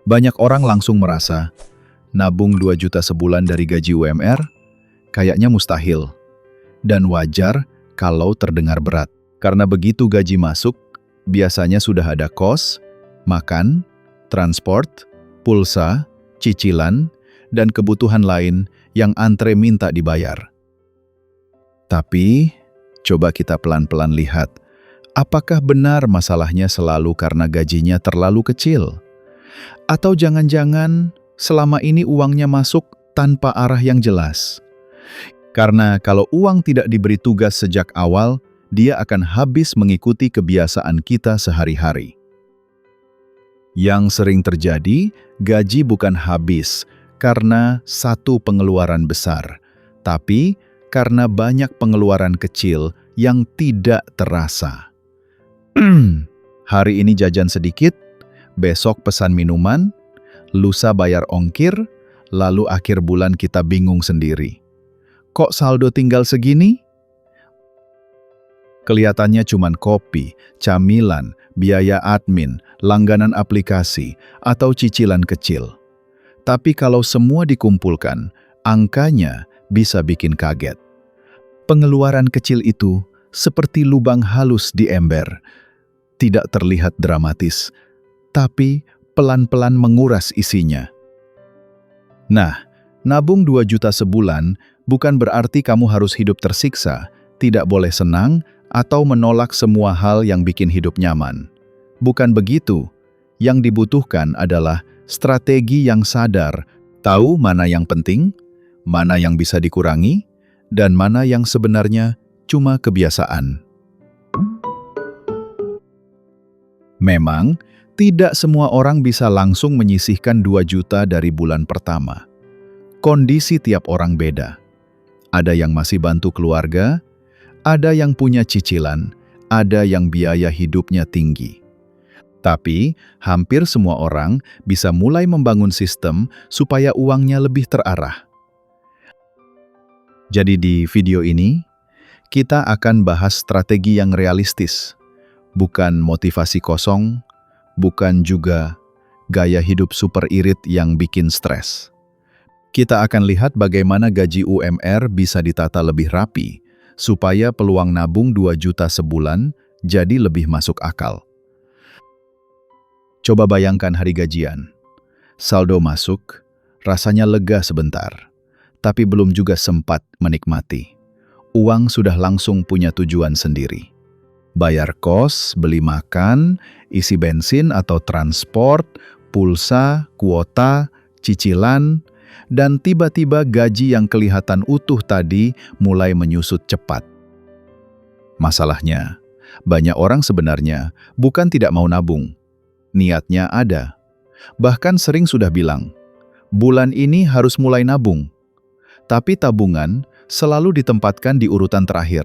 Banyak orang langsung merasa, nabung 2 juta sebulan dari gaji UMR kayaknya mustahil. Dan wajar kalau terdengar berat. Karena begitu gaji masuk, biasanya sudah ada kos, makan, transport, pulsa, cicilan, dan kebutuhan lain yang antre minta dibayar. Tapi, coba kita pelan-pelan lihat, apakah benar masalahnya selalu karena gajinya terlalu kecil? Atau jangan-jangan selama ini uangnya masuk tanpa arah yang jelas? Karena kalau uang tidak diberi tugas sejak awal, dia akan habis mengikuti kebiasaan kita sehari-hari. Yang sering terjadi, gaji bukan habis karena satu pengeluaran besar, tapi karena banyak pengeluaran kecil yang tidak terasa. Hari ini jajan sedikit, besok pesan minuman, lusa bayar ongkir, lalu akhir bulan kita bingung sendiri. Kok saldo tinggal segini? Kelihatannya cuman kopi, camilan, biaya admin, langganan aplikasi, atau cicilan kecil. Tapi kalau semua dikumpulkan, angkanya bisa bikin kaget. Pengeluaran kecil itu seperti lubang halus di ember. Tidak terlihat dramatis, tapi pelan-pelan menguras isinya. Nah, nabung 2 juta sebulan bukan berarti kamu harus hidup tersiksa, tidak boleh senang, atau menolak semua hal yang bikin hidup nyaman. Bukan begitu. Yang dibutuhkan adalah strategi yang sadar, tahu mana yang penting, mana yang bisa dikurangi, dan mana yang sebenarnya cuma kebiasaan. Memang, tidak semua orang bisa langsung menyisihkan 2 juta dari bulan pertama. Kondisi tiap orang beda. Ada yang masih bantu keluarga, ada yang punya cicilan, ada yang biaya hidupnya tinggi. Tapi, hampir semua orang bisa mulai membangun sistem supaya uangnya lebih terarah. Jadi di video ini, kita akan bahas strategi yang realistis, bukan motivasi kosong, bukan juga gaya hidup super irit yang bikin stres. Kita akan lihat bagaimana gaji UMR bisa ditata lebih rapi, supaya peluang nabung 2 juta sebulan jadi lebih masuk akal. Coba bayangkan hari gajian. Saldo masuk, rasanya lega sebentar, tapi belum juga sempat menikmati. Uang sudah langsung punya tujuan sendiri. Bayar kos, beli makan, isi bensin atau transport, pulsa, kuota, cicilan, dan tiba-tiba gaji yang kelihatan utuh tadi mulai menyusut cepat. Masalahnya, banyak orang sebenarnya bukan tidak mau nabung. Niatnya ada. Bahkan sering sudah bilang, bulan ini harus mulai nabung. Tapi tabungan selalu ditempatkan di urutan terakhir.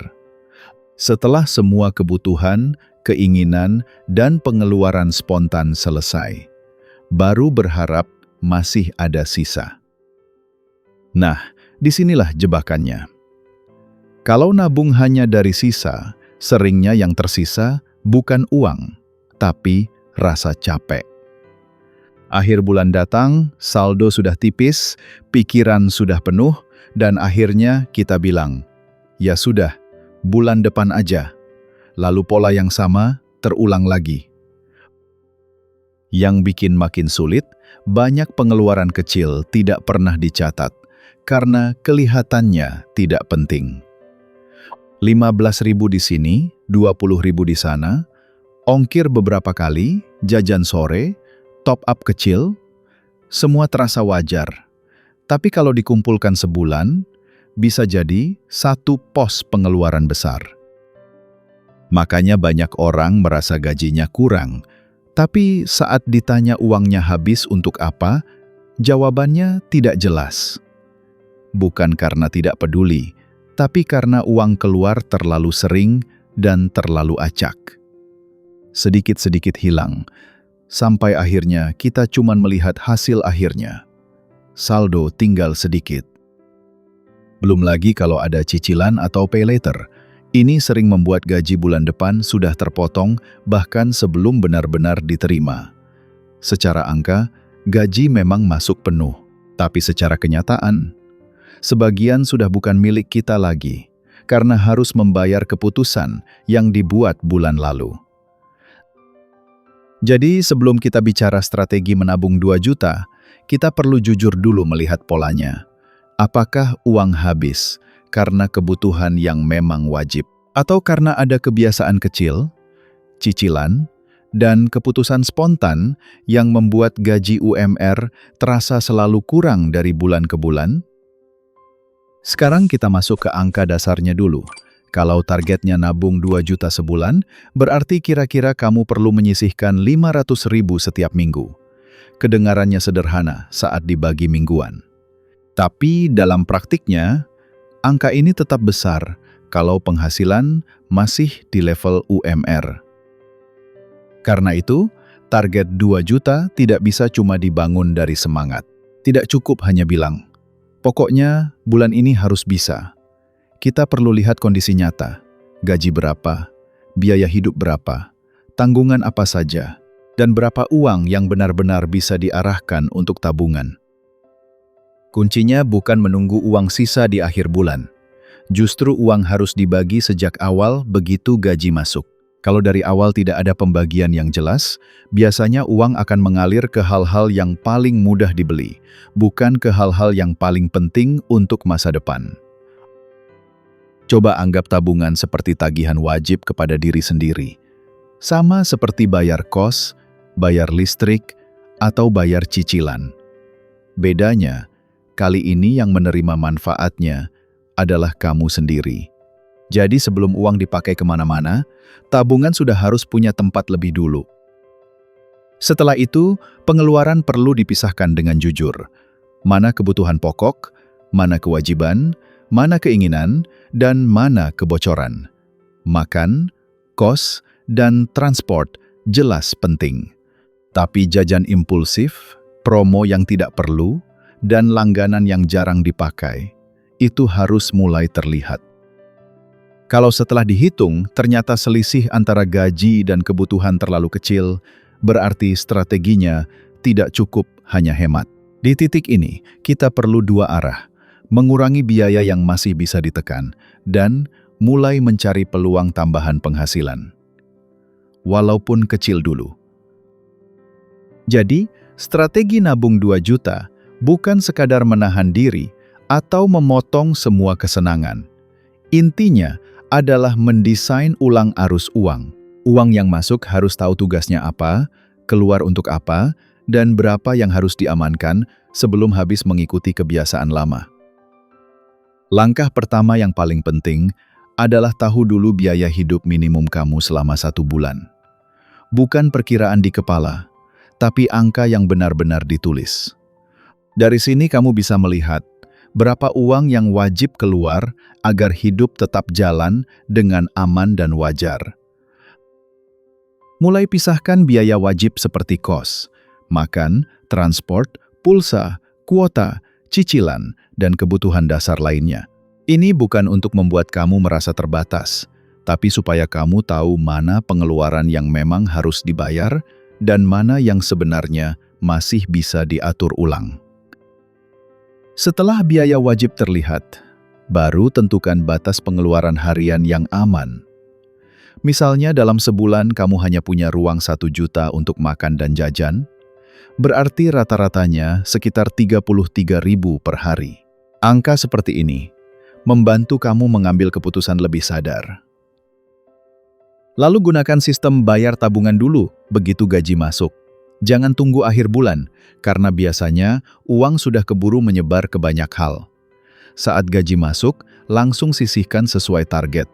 Setelah semua kebutuhan, keinginan, dan pengeluaran spontan selesai, baru berharap masih ada sisa. Nah, disinilah jebakannya. Kalau nabung hanya dari sisa, seringnya yang tersisa bukan uang, tapi rasa capek. Akhir bulan datang, saldo sudah tipis, pikiran sudah penuh, dan akhirnya kita bilang, ya sudah, bulan depan aja. Lalu pola yang sama terulang lagi. Yang bikin makin sulit, banyak pengeluaran kecil tidak pernah dicatat, karena kelihatannya tidak penting. 15.000 di sini, 20.000 di sana, ongkir beberapa kali, jajan sore, top up kecil, semua terasa wajar. Tapi kalau dikumpulkan sebulan, bisa jadi satu pos pengeluaran besar. Makanya banyak orang merasa gajinya kurang, tapi saat ditanya uangnya habis untuk apa, jawabannya tidak jelas. Bukan karena tidak peduli, tapi karena uang keluar terlalu sering dan terlalu acak. Sedikit-sedikit hilang, sampai akhirnya kita cuma melihat hasil akhirnya. Saldo tinggal sedikit. Belum lagi kalau ada cicilan atau pay later. Ini sering membuat gaji bulan depan sudah terpotong bahkan sebelum benar-benar diterima. Secara angka, gaji memang masuk penuh, tapi secara kenyataan, sebagian sudah bukan milik kita lagi karena harus membayar keputusan yang dibuat bulan lalu. Jadi sebelum kita bicara strategi menabung 2 juta, kita perlu jujur dulu melihat polanya. Apakah uang habis karena kebutuhan yang memang wajib? Atau karena ada kebiasaan kecil, cicilan, dan keputusan spontan yang membuat gaji UMR terasa selalu kurang dari bulan ke bulan? Sekarang kita masuk ke angka dasarnya dulu. Kalau targetnya nabung 2 juta sebulan, berarti kira-kira kamu perlu menyisihkan 500.000 setiap minggu. Kedengarannya sederhana saat dibagi mingguan. Tapi dalam praktiknya, angka ini tetap besar kalau penghasilan masih di level UMR. Karena itu, target 2 juta tidak bisa cuma dibangun dari semangat. Tidak cukup hanya bilang, pokoknya bulan ini harus bisa. Kita perlu lihat kondisi nyata, gaji berapa, biaya hidup berapa, tanggungan apa saja, dan berapa uang yang benar-benar bisa diarahkan untuk tabungan. Kuncinya bukan menunggu uang sisa di akhir bulan. Justru uang harus dibagi sejak awal begitu gaji masuk. Kalau dari awal tidak ada pembagian yang jelas, biasanya uang akan mengalir ke hal-hal yang paling mudah dibeli, bukan ke hal-hal yang paling penting untuk masa depan. Coba anggap tabungan seperti tagihan wajib kepada diri sendiri. Sama seperti bayar kos, bayar listrik, atau bayar cicilan. Bedanya, kali ini yang menerima manfaatnya adalah kamu sendiri. Jadi sebelum uang dipakai kemana-mana, tabungan sudah harus punya tempat lebih dulu. Setelah itu, pengeluaran perlu dipisahkan dengan jujur. Mana kebutuhan pokok, mana kewajiban, mana keinginan, dan mana kebocoran. Makan, kos, dan transport jelas penting. Tapi jajan impulsif, promo yang tidak perlu, dan langganan yang jarang dipakai, itu harus mulai terlihat. Kalau setelah dihitung, ternyata selisih antara gaji dan kebutuhan terlalu kecil, berarti strateginya tidak cukup hanya hemat. Di titik ini, kita perlu 2 arah, mengurangi biaya yang masih bisa ditekan, dan mulai mencari peluang tambahan penghasilan. Walaupun kecil dulu. Jadi, strategi nabung 2 juta bukan sekadar menahan diri atau memotong semua kesenangan. Intinya adalah mendesain ulang arus uang. Uang yang masuk harus tahu tugasnya apa, keluar untuk apa, dan berapa yang harus diamankan sebelum habis mengikuti kebiasaan lama. Langkah pertama yang paling penting adalah tahu dulu biaya hidup minimum kamu selama 1 bulan. Bukan perkiraan di kepala, tapi angka yang benar-benar ditulis. Dari sini kamu bisa melihat berapa uang yang wajib keluar agar hidup tetap jalan dengan aman dan wajar. Mulai pisahkan biaya wajib seperti kos, makan, transport, pulsa, kuota, cicilan, dan kebutuhan dasar lainnya. Ini bukan untuk membuat kamu merasa terbatas, tapi supaya kamu tahu mana pengeluaran yang memang harus dibayar dan mana yang sebenarnya masih bisa diatur ulang. Setelah biaya wajib terlihat, baru tentukan batas pengeluaran harian yang aman. Misalnya dalam sebulan kamu hanya punya ruang 1 juta untuk makan dan jajan, berarti rata-ratanya sekitar 33.000 per hari. Angka seperti ini membantu kamu mengambil keputusan lebih sadar. Lalu gunakan sistem bayar tabungan dulu begitu gaji masuk. Jangan tunggu akhir bulan, karena biasanya uang sudah keburu menyebar ke banyak hal. Saat gaji masuk, langsung sisihkan sesuai target.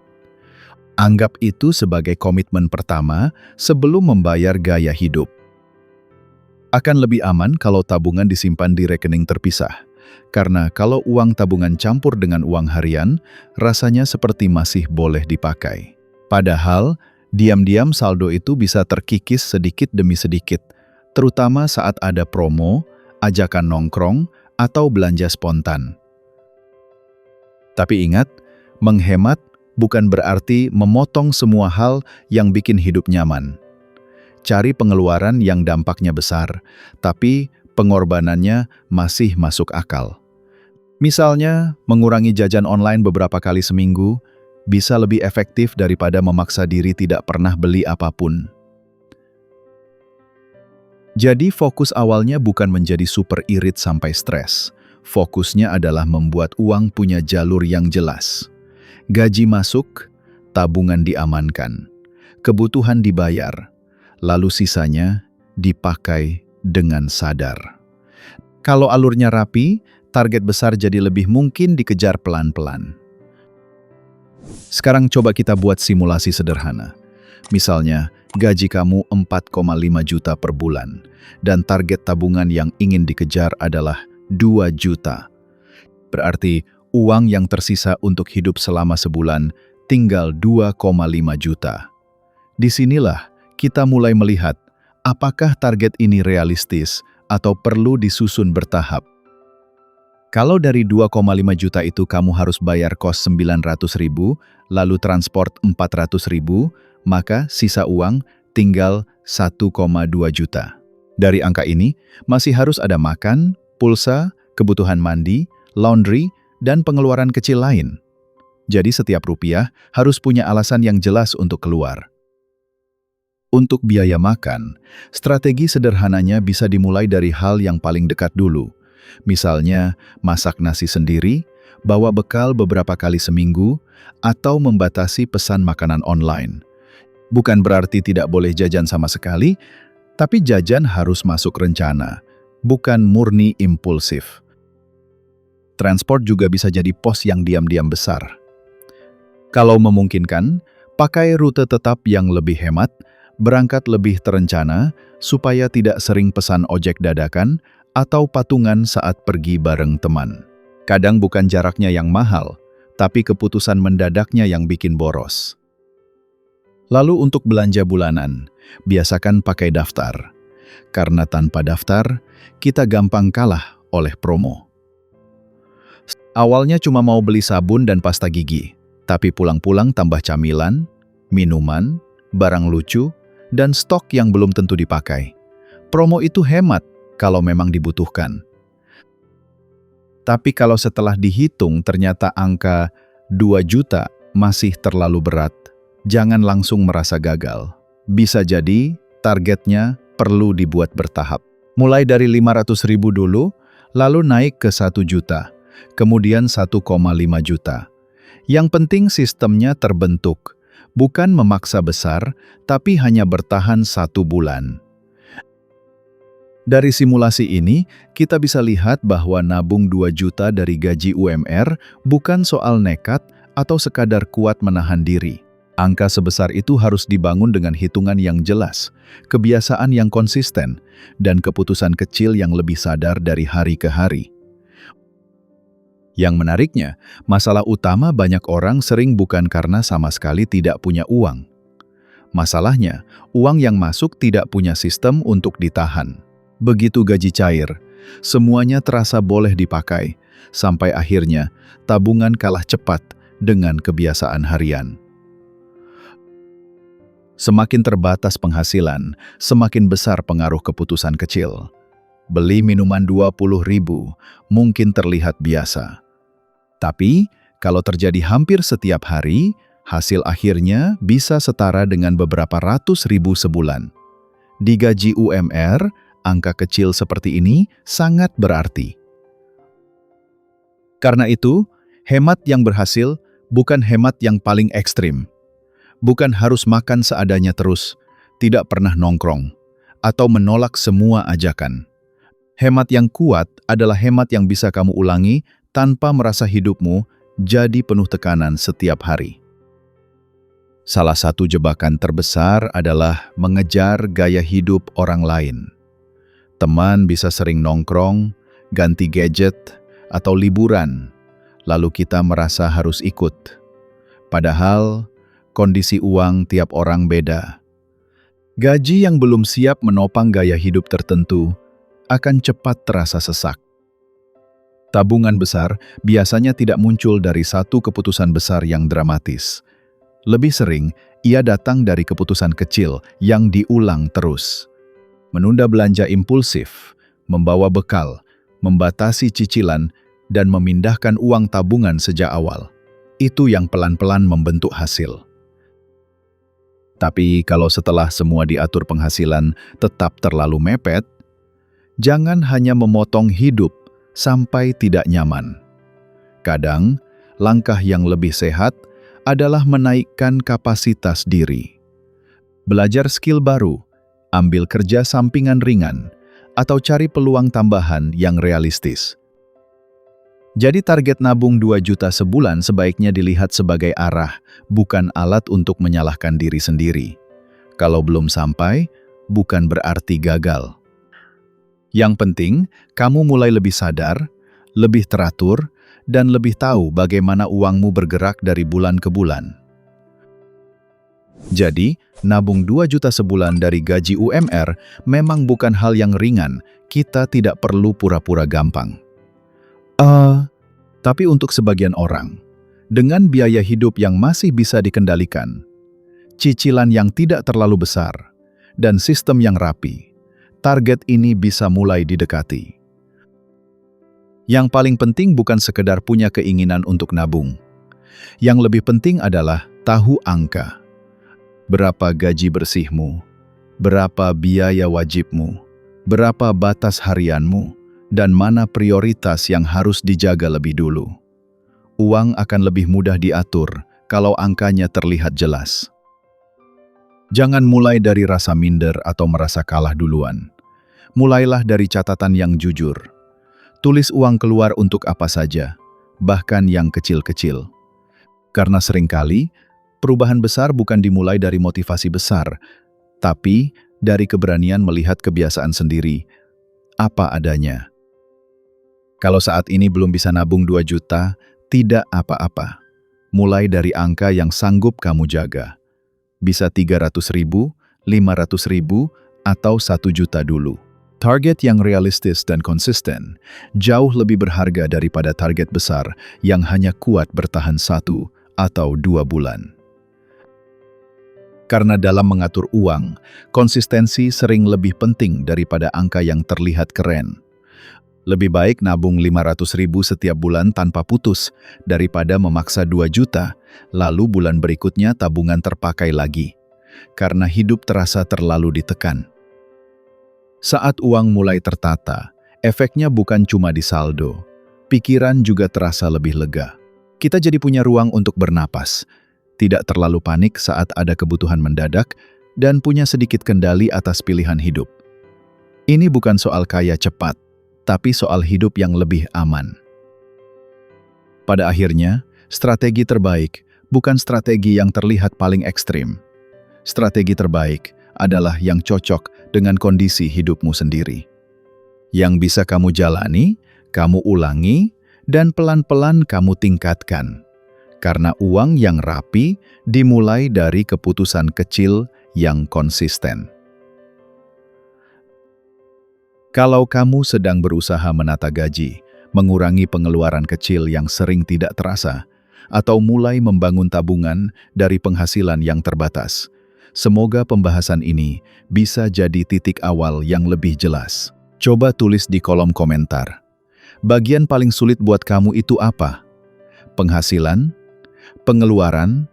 Anggap itu sebagai komitmen pertama sebelum membayar gaya hidup. Akan lebih aman kalau tabungan disimpan di rekening terpisah, karena kalau uang tabungan campur dengan uang harian, rasanya seperti masih boleh dipakai. Padahal, diam-diam saldo itu bisa terkikis sedikit demi sedikit, terutama saat ada promo, ajakan nongkrong, atau belanja spontan. Tapi ingat, menghemat bukan berarti memotong semua hal yang bikin hidup nyaman. Cari pengeluaran yang dampaknya besar, tapi pengorbanannya masih masuk akal. Misalnya, mengurangi jajan online beberapa kali seminggu bisa lebih efektif daripada memaksa diri tidak pernah beli apapun. Jadi fokus awalnya bukan menjadi super irit sampai stres. Fokusnya adalah membuat uang punya jalur yang jelas. Gaji masuk, tabungan diamankan, kebutuhan dibayar, lalu sisanya dipakai dengan sadar. Kalau alurnya rapi, target besar jadi lebih mungkin dikejar pelan-pelan. Sekarang coba kita buat simulasi sederhana. Misalnya, gaji kamu 4,5 juta per bulan, dan target tabungan yang ingin dikejar adalah 2 juta. Berarti, uang yang tersisa untuk hidup selama sebulan tinggal 2,5 juta. Disinilah kita mulai melihat apakah target ini realistis atau perlu disusun bertahap. Kalau dari 2,5 juta itu kamu harus bayar kos 900.000, lalu transport 400.000, maka sisa uang tinggal 1,2 juta. Dari angka ini, masih harus ada makan, pulsa, kebutuhan mandi, laundry, dan pengeluaran kecil lain. Jadi setiap rupiah harus punya alasan yang jelas untuk keluar. Untuk biaya makan, strategi sederhananya bisa dimulai dari hal yang paling dekat dulu. Misalnya, masak nasi sendiri, bawa bekal beberapa kali seminggu, atau membatasi pesan makanan online. Bukan berarti tidak boleh jajan sama sekali, tapi jajan harus masuk rencana, bukan murni impulsif. Transport juga bisa jadi pos yang diam-diam besar. Kalau memungkinkan, pakai rute tetap yang lebih hemat, berangkat lebih terencana, supaya tidak sering pesan ojek dadakan atau patungan saat pergi bareng teman. Kadang bukan jaraknya yang mahal, tapi keputusan mendadaknya yang bikin boros. Lalu untuk belanja bulanan, biasakan pakai daftar. Karena tanpa daftar, kita gampang kalah oleh promo. Awalnya cuma mau beli sabun dan pasta gigi, tapi pulang-pulang tambah camilan, minuman, barang lucu, dan stok yang belum tentu dipakai. Promo itu hemat kalau memang dibutuhkan. Tapi kalau setelah dihitung ternyata angka 2 juta masih terlalu berat, jangan langsung merasa gagal. Bisa jadi targetnya perlu dibuat bertahap. Mulai dari 500.000 dulu, lalu naik ke 1 juta, kemudian 1,5 juta. Yang penting sistemnya terbentuk, bukan memaksa besar, tapi hanya bertahan 1 bulan. Dari simulasi ini, kita bisa lihat bahwa nabung 2 juta dari gaji UMR bukan soal nekat atau sekadar kuat menahan diri. Angka sebesar itu harus dibangun dengan hitungan yang jelas, kebiasaan yang konsisten, dan keputusan kecil yang lebih sadar dari hari ke hari. Yang menariknya, masalah utama banyak orang sering bukan karena sama sekali tidak punya uang. Masalahnya, uang yang masuk tidak punya sistem untuk ditahan. Begitu gaji cair, semuanya terasa boleh dipakai, sampai akhirnya tabungan kalah cepat dengan kebiasaan harian. Semakin terbatas penghasilan, semakin besar pengaruh keputusan kecil. Beli minuman 20.000 mungkin terlihat biasa. Tapi, kalau terjadi hampir setiap hari, hasil akhirnya bisa setara dengan beberapa ratus ribu sebulan. Di gaji UMR, angka kecil seperti ini sangat berarti. Karena itu, hemat yang berhasil bukan hemat yang paling ekstrim. Bukan harus makan seadanya terus, tidak pernah nongkrong, atau menolak semua ajakan. Hemat yang kuat adalah hemat yang bisa kamu ulangi tanpa merasa hidupmu jadi penuh tekanan setiap hari. Salah satu jebakan terbesar adalah mengejar gaya hidup orang lain. Teman bisa sering nongkrong, ganti gadget, atau liburan, lalu kita merasa harus ikut. Padahal, kondisi uang tiap orang beda. Gaji yang belum siap menopang gaya hidup tertentu akan cepat terasa sesak. Tabungan besar biasanya tidak muncul dari satu keputusan besar yang dramatis. Lebih sering, ia datang dari keputusan kecil yang diulang terus. Menunda belanja impulsif, membawa bekal, membatasi cicilan, dan memindahkan uang tabungan sejak awal. Itu yang pelan-pelan membentuk hasil. Tapi kalau setelah semua diatur penghasilan tetap terlalu mepet, jangan hanya memotong hidup sampai tidak nyaman. Kadang, langkah yang lebih sehat adalah menaikkan kapasitas diri. Belajar skill baru, ambil kerja sampingan ringan, atau cari peluang tambahan yang realistis. Jadi target nabung 2 juta sebulan sebaiknya dilihat sebagai arah, bukan alat untuk menyalahkan diri sendiri. Kalau belum sampai, bukan berarti gagal. Yang penting, kamu mulai lebih sadar, lebih teratur, dan lebih tahu bagaimana uangmu bergerak dari bulan ke bulan. Jadi, nabung 2 juta sebulan dari gaji UMR memang bukan hal yang ringan, kita tidak perlu pura-pura gampang. Tapi untuk sebagian orang, dengan biaya hidup yang masih bisa dikendalikan, cicilan yang tidak terlalu besar, dan sistem yang rapi, target ini bisa mulai didekati. Yang paling penting bukan sekedar punya keinginan untuk nabung. Yang lebih penting adalah tahu angka. Berapa gaji bersihmu, berapa biaya wajibmu, berapa batas harianmu, dan mana prioritas yang harus dijaga lebih dulu. Uang akan lebih mudah diatur kalau angkanya terlihat jelas. Jangan mulai dari rasa minder atau merasa kalah duluan. Mulailah dari catatan yang jujur. Tulis uang keluar untuk apa saja, bahkan yang kecil-kecil. Karena seringkali, perubahan besar bukan dimulai dari motivasi besar, tapi dari keberanian melihat kebiasaan sendiri, apa adanya. Kalau saat ini belum bisa nabung 2 juta, tidak apa-apa. Mulai dari angka yang sanggup kamu jaga. Bisa 300.000, 500.000, atau 1 juta dulu. Target yang realistis dan konsisten jauh lebih berharga daripada target besar yang hanya kuat bertahan 1 atau 2 bulan. Karena dalam mengatur uang, konsistensi sering lebih penting daripada angka yang terlihat keren. Lebih baik nabung 500.000 setiap bulan tanpa putus daripada memaksa 2 juta, lalu bulan berikutnya tabungan terpakai lagi. Karena hidup terasa terlalu ditekan. Saat uang mulai tertata, efeknya bukan cuma di saldo. Pikiran juga terasa lebih lega. Kita jadi punya ruang untuk bernapas, tidak terlalu panik saat ada kebutuhan mendadak, dan punya sedikit kendali atas pilihan hidup. Ini bukan soal kaya cepat, tapi soal hidup yang lebih aman. Pada akhirnya, strategi terbaik bukan strategi yang terlihat paling ekstrim. Strategi terbaik adalah yang cocok dengan kondisi hidupmu sendiri. Yang bisa kamu jalani, kamu ulangi, dan pelan-pelan kamu tingkatkan. Karena uang yang rapi dimulai dari keputusan kecil yang konsisten. Kalau kamu sedang berusaha menata gaji, mengurangi pengeluaran kecil yang sering tidak terasa, atau mulai membangun tabungan dari penghasilan yang terbatas, semoga pembahasan ini bisa jadi titik awal yang lebih jelas. Coba tulis di kolom komentar. Bagian paling sulit buat kamu itu apa? Penghasilan, pengeluaran,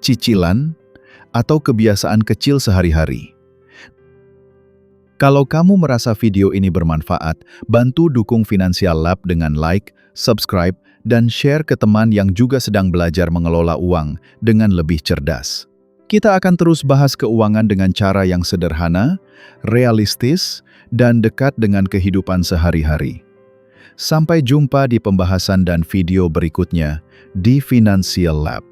cicilan, atau kebiasaan kecil sehari-hari? Kalau kamu merasa video ini bermanfaat, bantu dukung Financial Lab dengan like, subscribe, dan share ke teman yang juga sedang belajar mengelola uang dengan lebih cerdas. Kita akan terus bahas keuangan dengan cara yang sederhana, realistis, dan dekat dengan kehidupan sehari-hari. Sampai jumpa di pembahasan dan video berikutnya di Financial Lab.